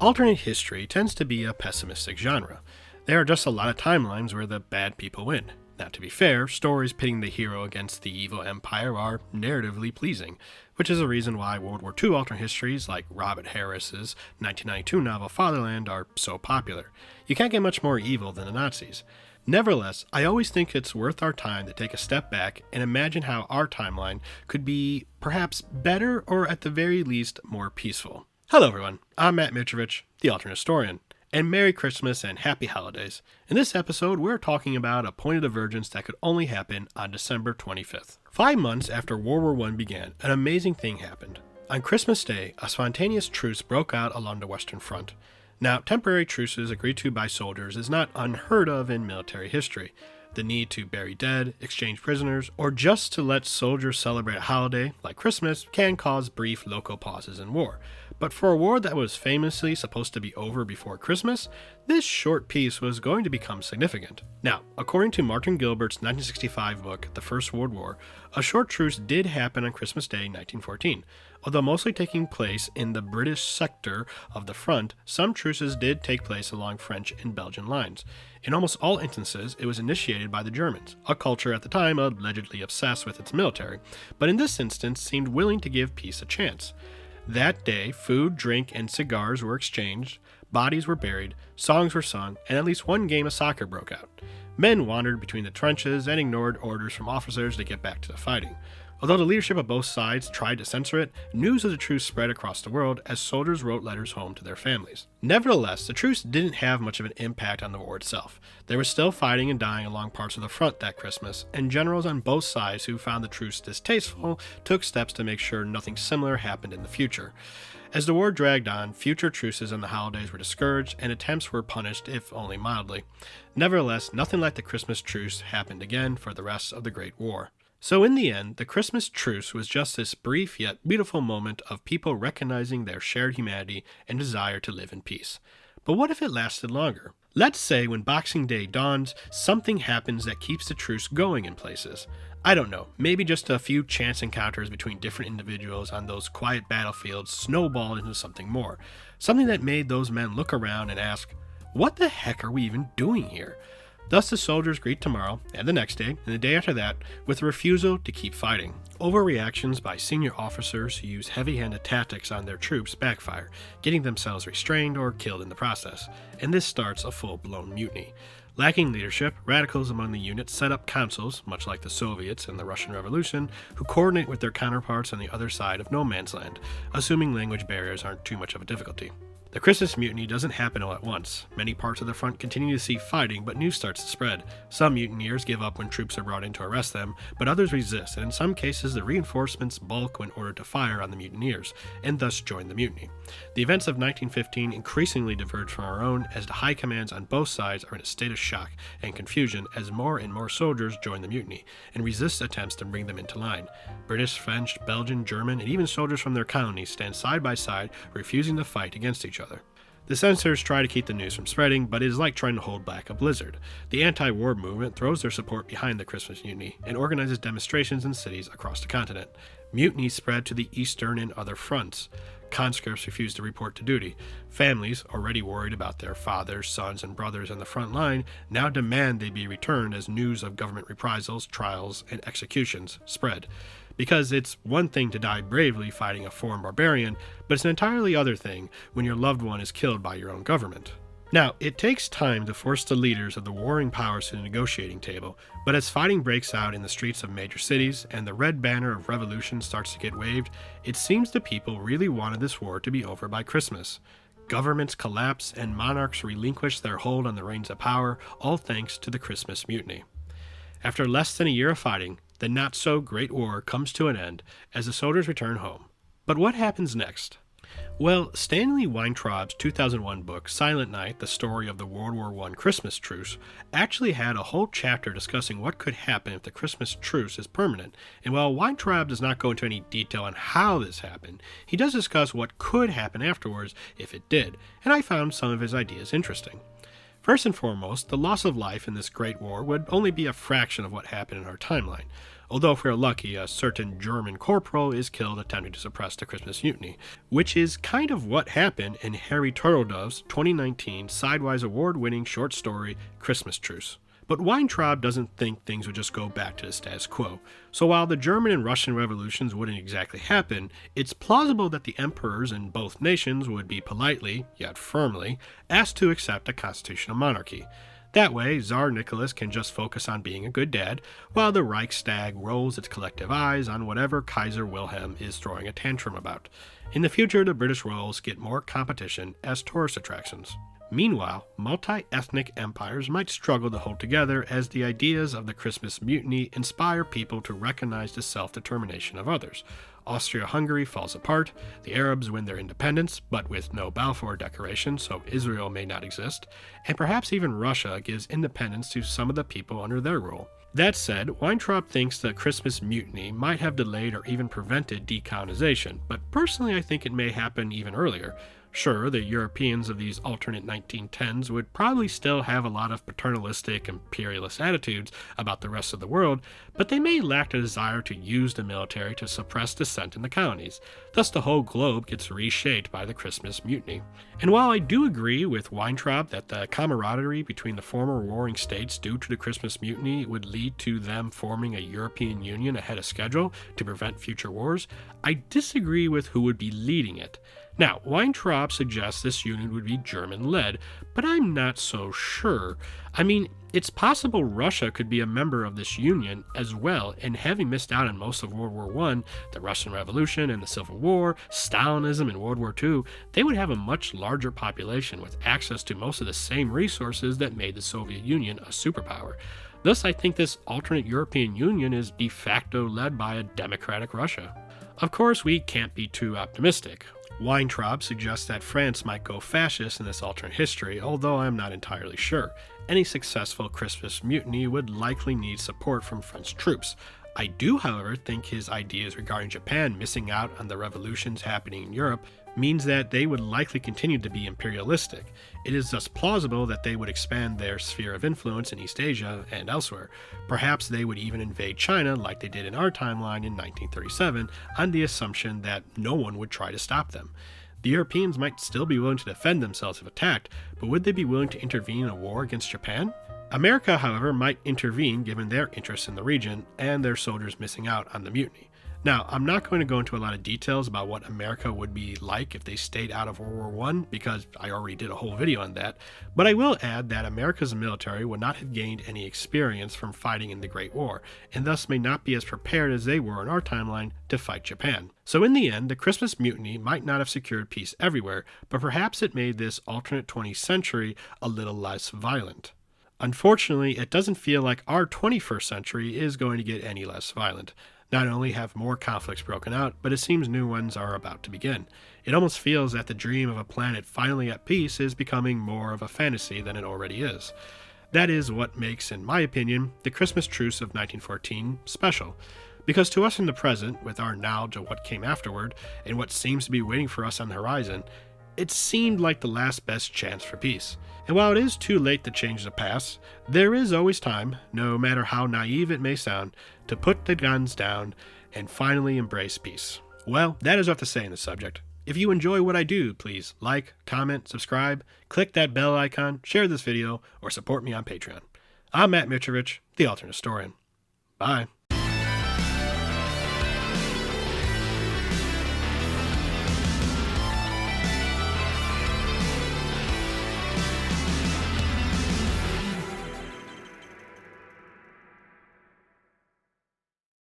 Alternate history tends to be a pessimistic genre. There are just a lot of timelines where the bad people win. Now, to be fair, stories pitting the hero against the evil empire are narratively pleasing, which is a reason why World War II alternate histories like Robert Harris's 1992 novel Fatherland are so popular. You can't get much more evil than the Nazis. Nevertheless, I always think it's worth our time to take a step back and imagine how our timeline could be perhaps better or at the very least more peaceful. Hello everyone, I'm Matt Mitrovich, the Alternate Historian, and Merry Christmas and Happy Holidays. In this episode, we're talking about a point of divergence that could only happen on December 25th. 5 months after World War I began, an amazing thing happened. On Christmas Day, a spontaneous truce broke out along the Western Front. Now, temporary truces agreed to by soldiers is not unheard of in military history. The need to bury dead, exchange prisoners, or just to let soldiers celebrate a holiday, like Christmas, can cause brief local pauses in war. But for a war that was famously supposed to be over before Christmas, this short peace was going to become significant. Now, according to Martin Gilbert's 1965 book, The First World War, a short truce did happen on Christmas Day 1914. Although mostly taking place in the British sector of the front, some truces did take place along French and Belgian lines. In almost all instances, it was initiated by the Germans, a culture at the time allegedly obsessed with its military, but in this instance seemed willing to give peace a chance. That day, food, drink, and cigars were exchanged, bodies were buried, songs were sung, and at least one game of soccer broke out. Men wandered between the trenches and ignored orders from officers to get back to the fighting. Although the leadership of both sides tried to censor it, news of the truce spread across the world as soldiers wrote letters home to their families. Nevertheless, the truce didn't have much of an impact on the war itself. There was still fighting and dying along parts of the front that Christmas, and generals on both sides who found the truce distasteful took steps to make sure nothing similar happened in the future. As the war dragged on, future truces on the holidays were discouraged, and attempts were punished, if only mildly. Nevertheless, nothing like the Christmas truce happened again for the rest of the Great War. So in the end, the Christmas truce was just this brief yet beautiful moment of people recognizing their shared humanity and desire to live in peace. But what if it lasted longer? Let's say when Boxing Day dawns, something happens that keeps the truce going in places. I don't know, maybe just a few chance encounters between different individuals on those quiet battlefields snowballed into something more. Something that made those men look around and ask, what the heck are we even doing here? Thus the soldiers greet tomorrow, and the next day, and the day after that, with a refusal to keep fighting. Overreactions by senior officers who use heavy-handed tactics on their troops backfire, getting themselves restrained or killed in the process, and this starts a full-blown mutiny. Lacking leadership, radicals among the units set up councils, much like the Soviets in the Russian Revolution, who coordinate with their counterparts on the other side of no man's land, assuming language barriers aren't too much of a difficulty. The Christmas mutiny doesn't happen all at once. Many parts of the front continue to see fighting, but news starts to spread. Some mutineers give up when troops are brought in to arrest them, but others resist, and in some cases the reinforcements balk when ordered to fire on the mutineers, and thus join the mutiny. The events of 1915 increasingly diverge from our own, as the high commands on both sides are in a state of shock and confusion as more and more soldiers join the mutiny, and resist attempts to bring them into line. British, French, Belgian, German, and even soldiers from their colonies stand side by side, refusing to fight against each other. The censors try to keep the news from spreading, but it is like trying to hold back a blizzard. The anti-war movement throws their support behind the Christmas mutiny and organizes demonstrations in cities across the continent. Mutinies spread to the eastern and other fronts. Conscripts refuse to report to duty. Families, already worried about their fathers, sons, and brothers on the front line, now demand they be returned as news of government reprisals, trials, and executions spread. Because it's one thing to die bravely fighting a foreign barbarian, but it's an entirely other thing when your loved one is killed by your own government. Now, it takes time to force the leaders of the warring powers to the negotiating table, but as fighting breaks out in the streets of major cities and the red banner of revolution starts to get waved, it seems the people really wanted this war to be over by Christmas. Governments collapse and monarchs relinquish their hold on the reins of power, all thanks to the Christmas mutiny. After less than a year of fighting, the not-so-great war comes to an end as the soldiers return home. But what happens next? Well, Stanley Weintraub's 2001 book, Silent Night, The Story of the World War I Christmas Truce, actually had a whole chapter discussing what could happen if the Christmas truce is permanent. And while Weintraub does not go into any detail on how this happened, he does discuss what could happen afterwards if it did, and I found some of his ideas interesting. First and foremost, the loss of life in this Great War would only be a fraction of what happened in our timeline. Although if we're lucky, a certain German corporal is killed attempting to suppress the Christmas Mutiny, which is kind of what happened in Harry Turtledove's 2019 Sidewise award-winning short story, Christmas Truce. But Weintraub doesn't think things would just go back to the status quo. So while the German and Russian revolutions wouldn't exactly happen, it's plausible that the emperors in both nations would be politely, yet firmly, asked to accept a constitutional monarchy. That way, Tsar Nicholas can just focus on being a good dad, while the Reichstag rolls its collective eyes on whatever Kaiser Wilhelm is throwing a tantrum about. In the future, the British royals get more competition as tourist attractions. Meanwhile, multi-ethnic empires might struggle to hold together as the ideas of the Christmas Mutiny inspire people to recognize the self-determination of others. Austria-Hungary falls apart, the Arabs win their independence, but with no Balfour Declaration, so Israel may not exist, and perhaps even Russia gives independence to some of the people under their rule. That said, Weintraub thinks the Christmas Mutiny might have delayed or even prevented decolonization, but personally I think it may happen even earlier. Sure, the Europeans of these alternate 1910s would probably still have a lot of paternalistic, imperialist attitudes about the rest of the world, but they may lack a desire to use the military to suppress dissent in the colonies. Thus, the whole globe gets reshaped by the Christmas Mutiny. And while I do agree with Weintraub that the camaraderie between the former warring states due to the Christmas Mutiny would lead to them forming a European Union ahead of schedule to prevent future wars, I disagree with who would be leading it. Now, Weintraub suggests this union would be German-led, but I'm not so sure. I mean, it's possible Russia could be a member of this union as well, and having missed out on most of World War I, the Russian Revolution and the Civil War, Stalinism and World War II, they would have a much larger population with access to most of the same resources that made the Soviet Union a superpower. Thus, I think this alternate European Union is de facto led by a democratic Russia. Of course, we can't be too optimistic. Weintraub suggests that France might go fascist in this alternate history, although I'm not entirely sure. Any successful Christmas mutiny would likely need support from French troops. I do, however, think his ideas regarding Japan missing out on the revolutions happening in Europe means that they would likely continue to be imperialistic. It is thus plausible that they would expand their sphere of influence in East Asia and elsewhere. Perhaps they would even invade China like they did in our timeline in 1937 on the assumption that no one would try to stop them. The Europeans might still be willing to defend themselves if attacked, but would they be willing to intervene in a war against Japan? America, however, might intervene given their interests in the region and their soldiers missing out on the mutiny. Now, I'm not going to go into a lot of details about what America would be like if they stayed out of World War I, because I already did a whole video on that, but I will add that America's military would not have gained any experience from fighting in the Great War, and thus may not be as prepared as they were in our timeline to fight Japan. So in the end, the Christmas Mutiny might not have secured peace everywhere, but perhaps it made this alternate 20th century a little less violent. Unfortunately, it doesn't feel like our 21st century is going to get any less violent. Not only have more conflicts broken out, but it seems new ones are about to begin. It almost feels that the dream of a planet finally at peace is becoming more of a fantasy than it already is. That is what makes, in my opinion, the Christmas Truce of 1914 special. Because to us in the present, with our knowledge of what came afterward, and what seems to be waiting for us on the horizon, it seemed like the last best chance for peace. And while it is too late to change the past, there is always time, no matter how naive it may sound, to put the guns down and finally embrace peace. Well, that is what to say on the subject. If you enjoy what I do, please like, comment, subscribe, click that bell icon, share this video, or support me on Patreon. I'm Matt Mitrovich, the Alternate Historian. Bye.